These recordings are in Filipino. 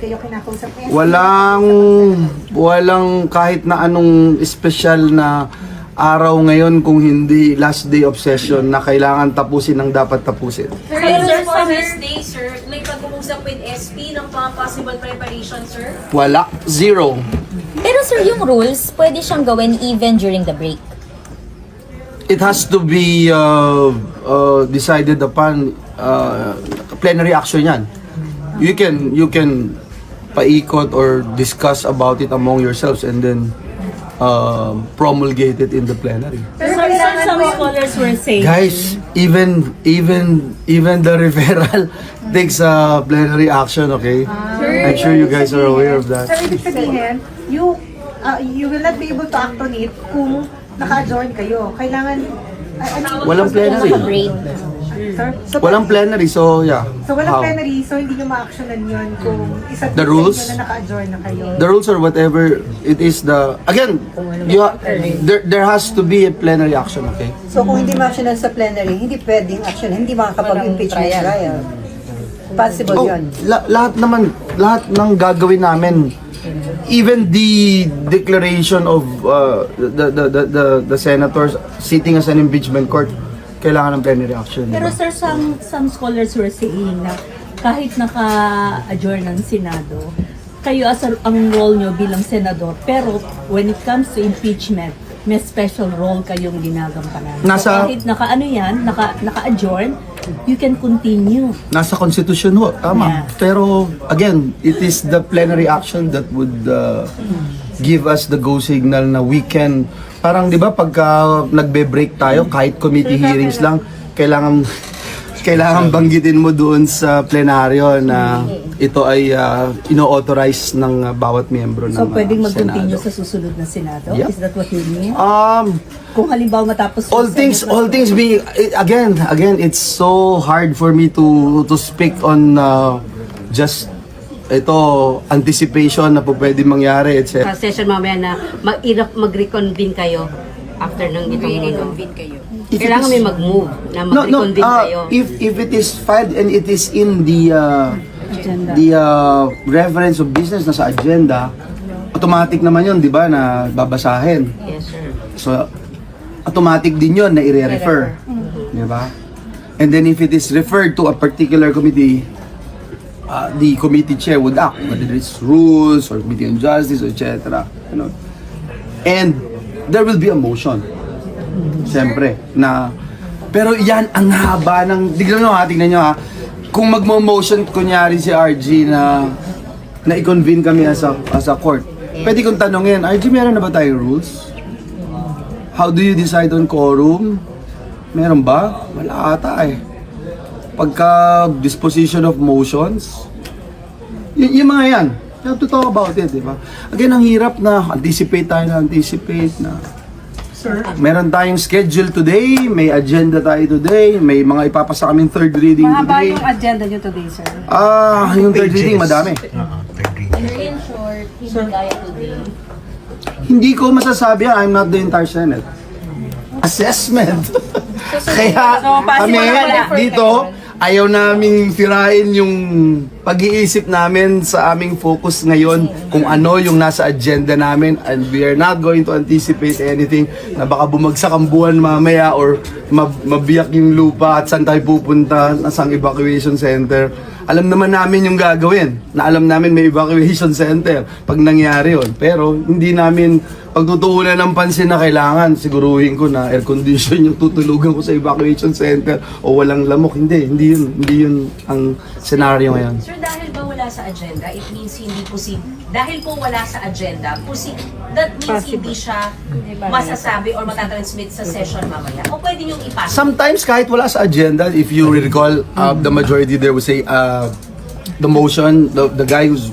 kayo kinakausap niya? Walang kahit na anong espesyal na araw ngayon kung hindi last day of session na kailangan tapusin ang dapat tapusin. Sir, for this day, sir, may pag-uusap with SP ng mga possible preparation, sir? Wala. Zero. Pero sir, yung rules, pwede siyang gawin even during the break. It has to be decided upon plenary action yan. You can paikot or discuss about it among yourselves and then promulgate it in the plenary. Sir, some scholars were saying... Guys, even the referral takes a plenary action, okay? I'm sure you guys are aware of that. Sir, ibig sabihin, you will not be able to act on it kung naka-adjourn kayo. Kailangan... Walang plenary. Break. Sir? So, Walang plenary, so yeah. So walang How? plenary, so hindi nyo ma-actionan yun kung isa The rules? na naka-adjourn na kayo. The rules or whatever it is again, there has to be a plenary action, okay? So kung hindi ma-actionan sa plenary, hindi pwedeng action, hindi makakapag-impeachment trial. Possible yun. Lahat ng gagawin namin, even the declaration of the senators sitting as an impeachment court, kailangan ng plenary action. Pero Diba? sir, some scholars were saying na kahit naka-adjourn ng Senado, kayo ang role nyo bilang senador, pero when it comes to impeachment, may special role kayong ginagampanan. So kahit naka-adjourn, you can continue. Nasa constitution ho, tama. Yeah. Pero again, it is the plenary action that would give us the go signal na we can, parang di ba pagka nagbe-break tayo, kahit committee hearings lang, kailangan banggitin mo doon sa plenaryo na ito ay ino-authorize ng bawat miyembro ng So pwedeng mag-continue Senado. sa susunod na Senado? Yep. Is that what you mean? Kung halimbawa matapos All things being again it's so hard for me to speak on just ito anticipation na po pwede mangyari etc. Sa session mamaya na mag-reconvene kayo after ng i-reconvene kayo. Kailangan may mag-move na mag-reconvene kayo. If it is filed and it is in the reference of business na sa agenda, automatic naman yun, di ba, na babasahin. Yes, sir. So, automatic din yun na i-refer. Di ba? And then if it is referred to a particular committee, the committee chair would act, whether it's rules or committee on justice, etc. You know? And there will be a motion. Siyempre, na... Pero yan, ang haba ng... Tignan nyo ha. Kung magmo-motion, kunyari si RG na i-convene kami as a court, pwede kong tanongin, RG, meron na ba tayong rules? How do you decide on quorum? Meron ba? Wala ata eh. Pagka disposition of motions, yung mga yan, you have to talk about it, di ba? Again, ang hirap na anticipate na meron tayong schedule today, may agenda tayo today, may mga ipapasa kaming third reading Mahaba today. yung agenda nyo today, sir. Yung third reading, madami. In short, hindi kaya today. Hindi ko masasabi yan, I'm not the entire Senate. Assessment. Kaya kami dito, ayaw naming tirain yung pag-iisip namin sa aming focus ngayon kung ano yung nasa agenda namin, and we are not going to anticipate anything na baka bumagsak ang buwan mamaya or mabiyak yung lupa at saan tayo pupunta, nasang evacuation center. Alam naman namin yung gagawin, na alam namin may evacuation center pag nangyari yon. Pero hindi namin pagtutuunan ng pansin na kailangan siguruhin ko na air condition yung tutulugan ko sa evacuation center o walang lamok. Hindi yun ang senaryo ngayon. Sir, dahil ba wala sa agenda, it means hindi posible. Dahil po wala sa agenda, that means hindi siya masasabi or matatransmit sa session mamaya. O pwede niyong ipasa. Sometimes kahit wala sa agenda, if you recall, the majority there would say the motion, the guy who's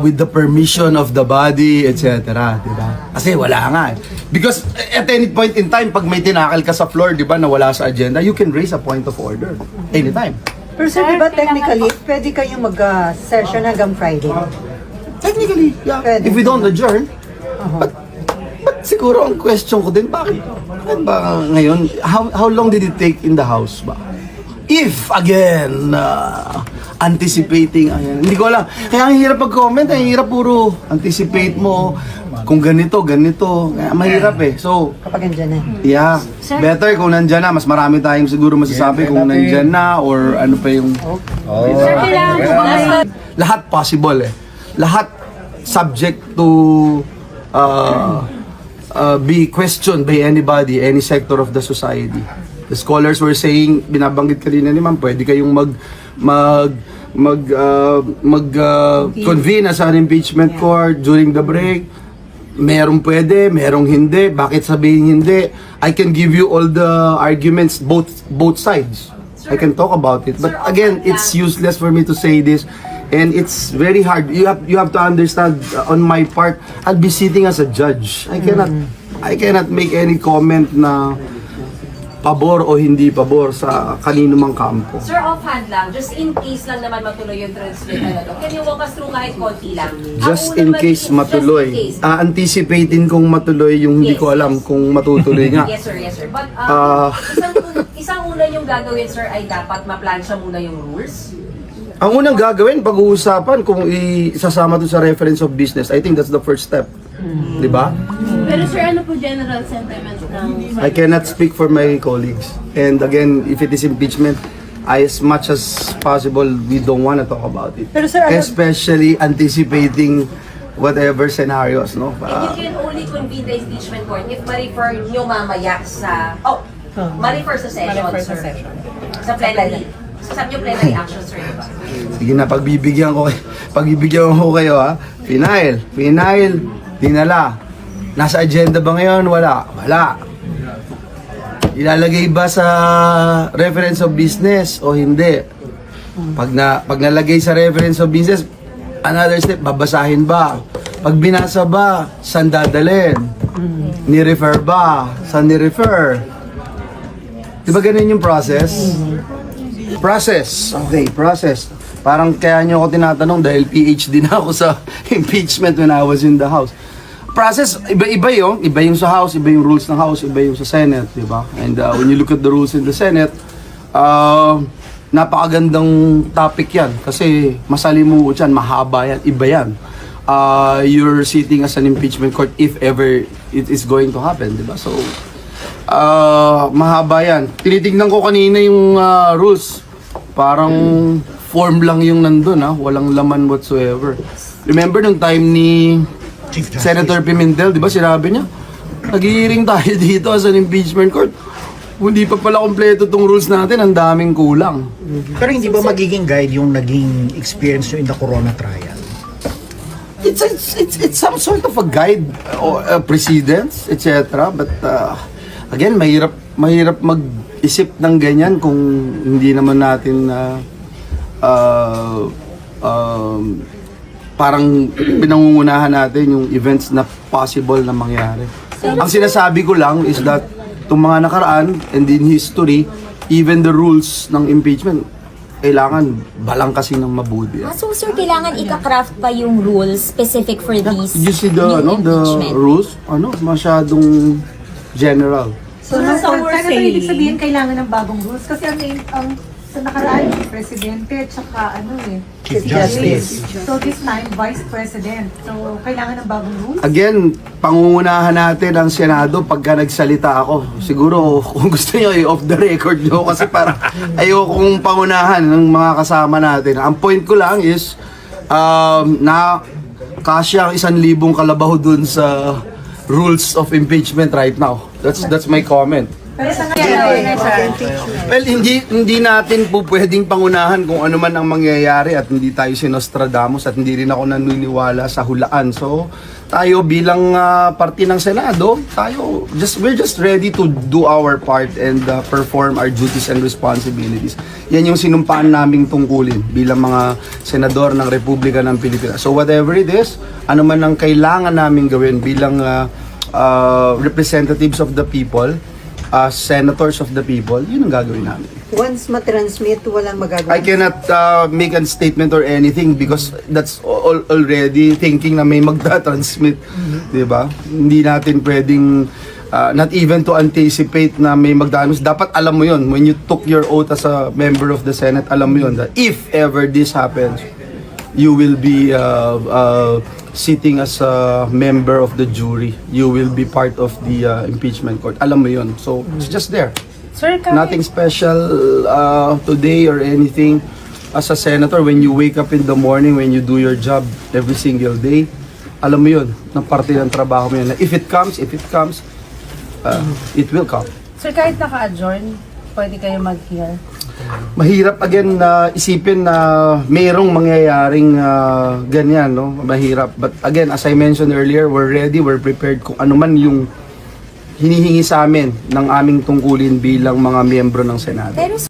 with the permission of the body, etc. Diba? Kasi wala nga eh. Because at any point in time, pag may tinakal ka sa floor, diba, na wala sa agenda, you can raise a point of order anytime. Pero sir, di ba technically, pwede kayong mag-session hanggang Friday? Technically, yeah. Pwede. If we don't adjourn, but siguro ang question ko din, bakit ba ngayon, how long did it take in the House ba? if again, anticipating, ayan. Hindi ko alam. Kaya ang hirap pag-comment, ang hirap puro anticipate mo kung ganito. Kaya mahirap eh. So, Kapag andyan na. yeah, better kung nandyan na. Mas marami tayong siguro masasabi kung nandyan na or ano pa yung... Sir, kailangan po ba Lahat possible eh. Lahat subject to be questioned by anybody, any sector of the society. The scholars were saying, binabanggit kanina ni ma'am, pwede kayong convene as an impeachment court during the break. Merong pwede, merong hindi. Bakit sabihin hindi? I can give you all the arguments, both sides. I can talk about it. But again, it's useless for me to say this. And it's very hard. You have to understand, on my part, I'll be sitting as a judge. I cannot make any comment na pabor o hindi pabor sa kanino mang kampo. Sir, offhand lang, just in case lang naman matuloy yung transmit na to, can you walk us through kahit konti lang? Just in case matuloy. Anticipating kung matuloy yung hindi ko alam kung matutuloy nga. Yes sir. But isang una yung gagawin sir ay dapat ma-plansya muna yung rules. Ang unang gagawin, pag-uusapan kung isasama to sa reference of business. I think that's the first step. Di ba? Pero sir, ano po general sentiment ng... I cannot speak for my colleagues. And again, if it is impeachment, as much as possible, we don't want to talk about it. Pero sir, Especially anticipating whatever scenarios, no? And you can only convene the impeachment court if ma-refer nyo mamaya sa... ma-refer sa session, sir. Sa plenary. Sabi nyo plenary action, sir, diba? Sige na, pagbibigyan ko kayo ha. Final, dinala. Nasa agenda ba ngayon? Wala. Ilalagay ba sa reference of business o hindi? Pag nalagay sa reference of business, another step, babasahin ba? Pag binasa ba, saan dadalhin? Ni-refer ba? Saan ni-refer? Di ba ganun yung process? Process. Parang kaya nyo ako tinatanong dahil PhD na ako sa impeachment when I was in the House. Process, iba yung sa House, iba yung rules ng House, iba yung sa Senate, di ba? And when you look at the rules in the Senate, napakagandang topic yan kasi masalimuot yan, mahaba yan, iba yan. You're sitting as an impeachment court if ever it is going to happen, di ba? So, mahaba yan. Tinitignan ko kanina yung rules. Parang form lang yung nandun, walang laman whatsoever. Remember nung time ni Senator Pimentel, di ba sinabi niya, nag-hearing tayo dito as an impeachment court. Hindi pa pala kompleto tong rules natin, ang daming kulang. Pero hindi ba magiging guide yung naging experience nyo in the Corona trial? It's some sort of a guide, precedents, etc. But again, mahirap mag-isip ng ganyan kung hindi naman natin parang pinangungunahan natin yung events na possible na mangyari. Ang sinasabi ko lang is that itong mga nakaraan and in history, even the rules ng impeachment, kailangan balangkasin ng mabuti. So sir, kailangan ika-craft pa yung rules specific for these Did you see the impeachment? rules? Masyadong general. So, Some were Senator, ibig saying- sabihin kailangan ng bagong rules kasi ang sa nakaraan, presidente, tsaka Chief Justice. So this time, vice president. So, kailangan ng bagong rules? Again, pangungunahan natin ang Senado pagka nagsalita ako. Siguro, kung gusto nyo, off the record nyo kasi para ayokong pangunahan ng mga kasama natin. Ang point ko lang is, na kasya ang 1,000 kalabaw dun sa rules of impeachment right now. That's my comment. Pero sa ngayon, Well, hindi natin po pwedeng pangunahan kung ano man ang mangyayari at hindi tayo sinostradamus at hindi rin ako naniniwala sa hulaan. So, tayo bilang parte ng Senado, we're just ready to do our part and perform our duties and responsibilities. Yan yung sinumpaan naming tungkulin bilang mga senador ng Republika ng Pilipinas. So, whatever it is, ano man ang kailangan namin gawin bilang representatives of the people, senators of the people, yun ang gagawin namin. once matransmit, walang magagawa. I cannot make a statement or anything because that's already thinking na may magta-transmit, di ba? Hindi natin pwedeng not even to anticipate na may magdaanos. Dapat alam mo yun. When you took your oath as a member of the Senate, alam mo yun that if ever this happens, you will be sitting as a member of the jury. You will be part of the impeachment court. Alam mo yun. So, it's just there. Sir, Nothing special today or anything. As a senator, when you wake up in the morning, when you do your job every single day, alam mo yun, ng parte ng trabaho mo yun. If it comes, it will come. Sir, kahit naka-adjourn, pwede kayo mag-hear? Mahirap again na isipin na mayroong mangyayaring ganyan, no? Mahirap. But again, as I mentioned earlier, we're ready, we're prepared kung ano man yung hinihingi sa amin ng aming tungkulin bilang mga miyembro ng Senado. Pero